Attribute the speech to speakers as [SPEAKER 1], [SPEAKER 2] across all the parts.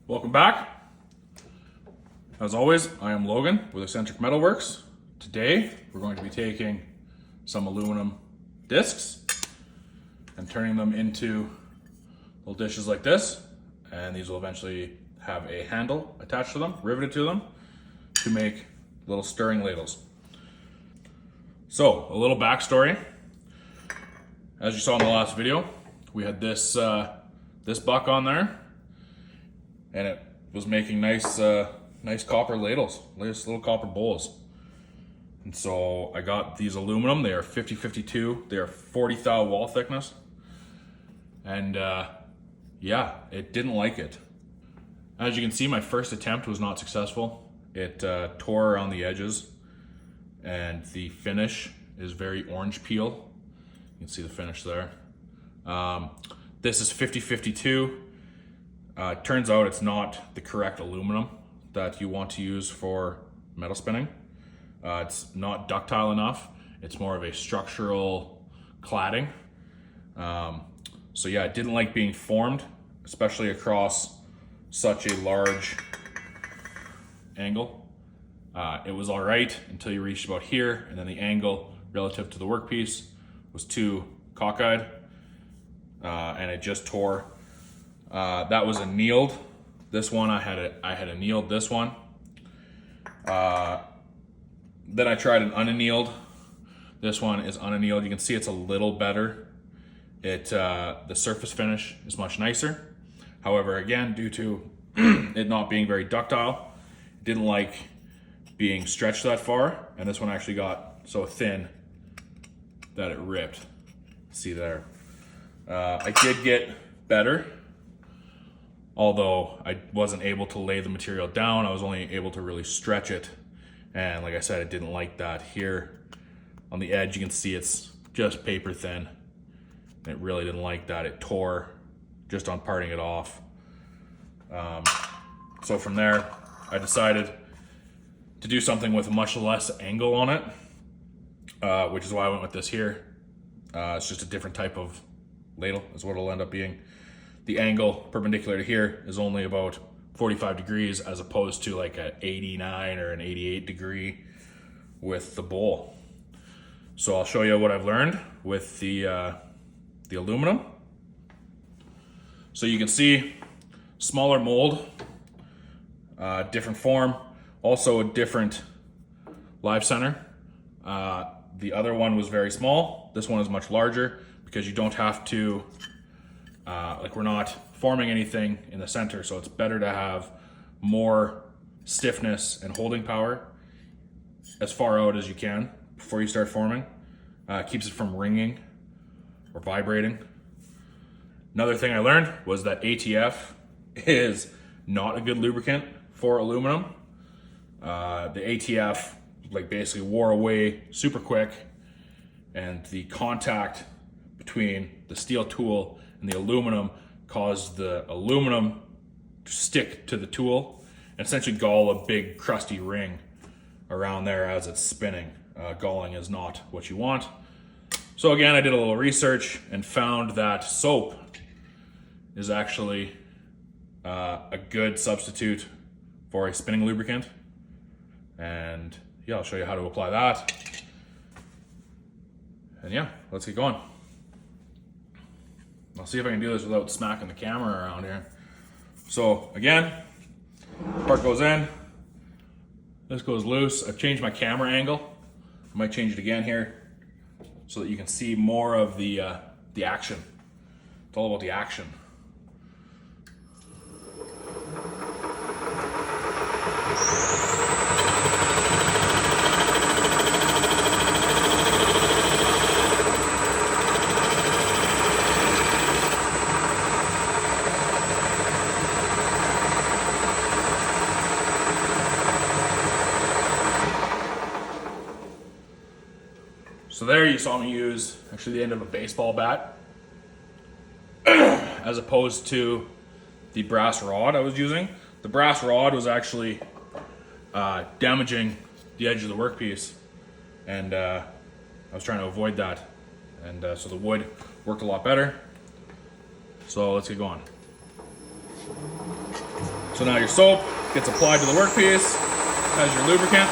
[SPEAKER 1] Welcome back. As always, I am Logan with Eccentric Metalworks. Today, we're going to be taking some aluminum discs and turning them into little dishes like this. And these will eventually have a handle attached to them, riveted to them, to make little stirring ladles. So, a little backstory. As you saw in the last video, we had this buck on there, and it was making nice copper ladles, nice little copper bowls. And so I got these aluminum. They are 50-52. They are 40 thou wall thickness. And yeah, it didn't like it. As you can see, my first attempt was not successful. It tore around the edges, and the finish is very orange peel. You can see the finish there. This is 50-52. Turns out it's not the correct aluminum that you want to use for metal spinning. It's not ductile enough. It's more of a structural cladding. So yeah, it didn't like being formed, especially across such a large angle. It was all right until you reached about here, and then the angle relative to the workpiece was too cockeyed, and it just tore. That was annealed. This one I had annealed this one. Then I tried an unannealed. This one is unannealed. You can see it's a little better. The surface finish is much nicer. However, again, due to it not being very ductile, it didn't like being stretched that far, and this one actually got so thin that it ripped. See there. I did get better, although I wasn't able to lay the material down. I was only able to really stretch it, and like I said, it didn't like that. Here on the edge, you can see it's just paper thin. It really didn't like that. It tore just on parting it off. So from there, I decided to do something with much less angle on it, which is why I went with this here. It's just a different type of ladle is what it'll end up being. The angle perpendicular to here is only about 45 degrees as opposed to like an 89 or an 88 degree with the bowl. So I'll show you what I've learned with the aluminum. So you can see smaller mold, different form, also a different live center. The other one was very small. This one is much larger because you don't have to, we're not forming anything in the center, so it's better to have more stiffness and holding power as far out as you can before you start forming. Keeps it from ringing or vibrating. Another thing I learned was that ATF is not a good lubricant for aluminum. The ATF basically wore away super quick, and the contact between the steel tool and the aluminum caused the aluminum to stick to the tool and essentially gall a big crusty ring around there as it's spinning. Galling is not what you want. So again, I did a little research and found that soap is actually a good substitute for a spinning lubricant. And yeah, I'll show you how to apply that. And yeah, let's get going. I'll see if I can do this without smacking the camera around here. So again, part goes in, this goes loose. I've changed my camera angle. I might change it again here so that you can see more of the action. It's all about the action. So there you saw me use actually the end of a baseball bat as opposed to the brass rod I was using. The brass rod was actually damaging the edge of the workpiece, and I was trying to avoid that, and so the wood worked a lot better. So let's get going. So now your soap gets applied to the workpiece as your lubricant.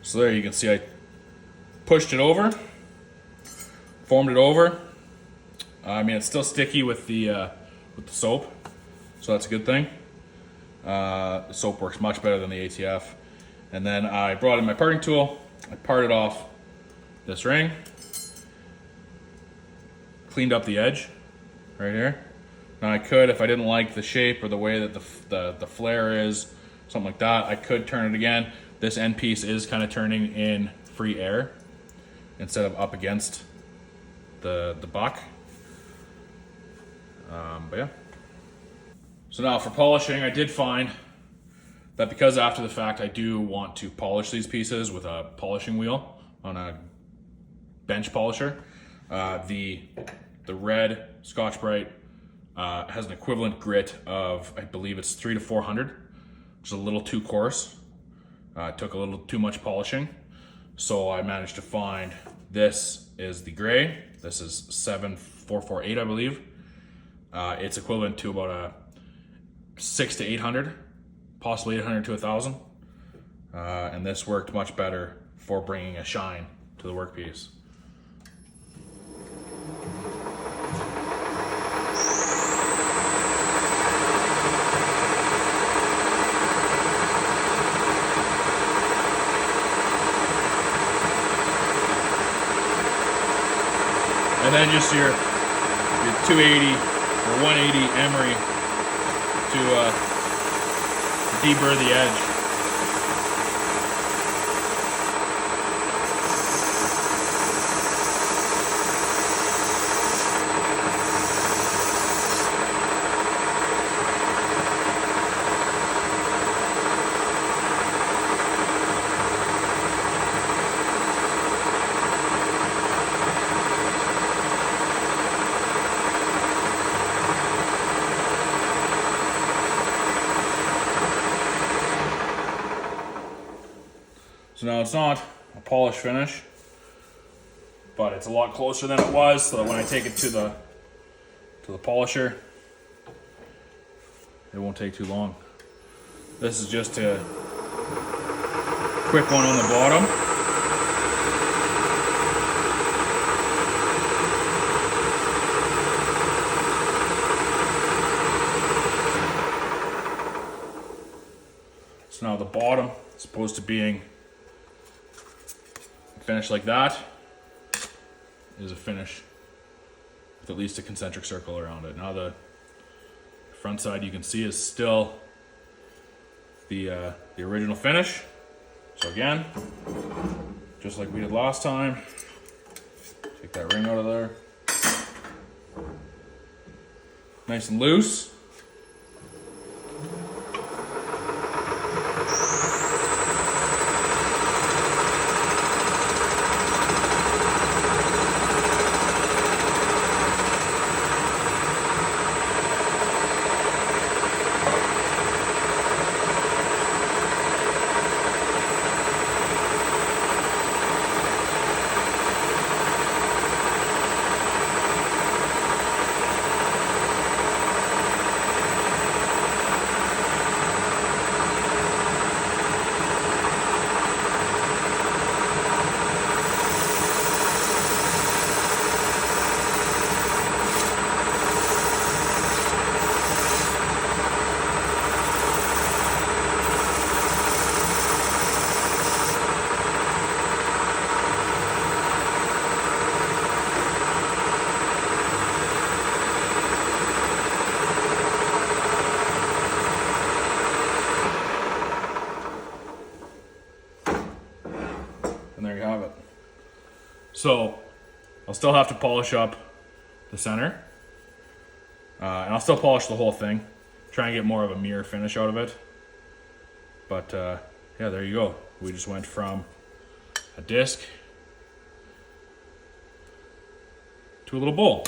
[SPEAKER 1] So there you can see I pushed it over, formed it over. I mean, it's still sticky with the soap, so that's a good thing. The soap works much better than the ATF. And then I brought in my parting tool. I parted off this ring, cleaned up the edge right here. Now I could, if I didn't like the shape or the way that the flare is, something like that, I could turn it again. This end piece is kind of turning in free air instead of up against the buck. But yeah. So now for polishing, I did find that because after the fact I do want to polish these pieces with a polishing wheel on a bench polisher, the red Scotch-Brite has an equivalent grit of, I believe it's 300 to 400, which is a little too coarse. It took a little too much polishing. So I managed to find, this is the gray. This is 7448, I believe. It's equivalent to about a 600 to 800, possibly 800 to 1,000. And this worked much better for bringing a shine to the workpiece. And then just your 280 or 180 emery to deburr the edge. So now it's not a polished finish, but it's a lot closer than it was, so that when I take it to the polisher, it won't take too long. This is just a quick one on the bottom. So now the bottom, as opposed to being finish like that, is a finish with at least a concentric circle around it. Now the front side, you can see, is still the original finish. So again, just like we did last time, take that ring out of there, nice and loose. And there you have it. So I'll still have to polish up the center. And I'll still polish the whole thing. Try and get more of a mirror finish out of it. But yeah, there you go. We just went from a disc to a little bowl.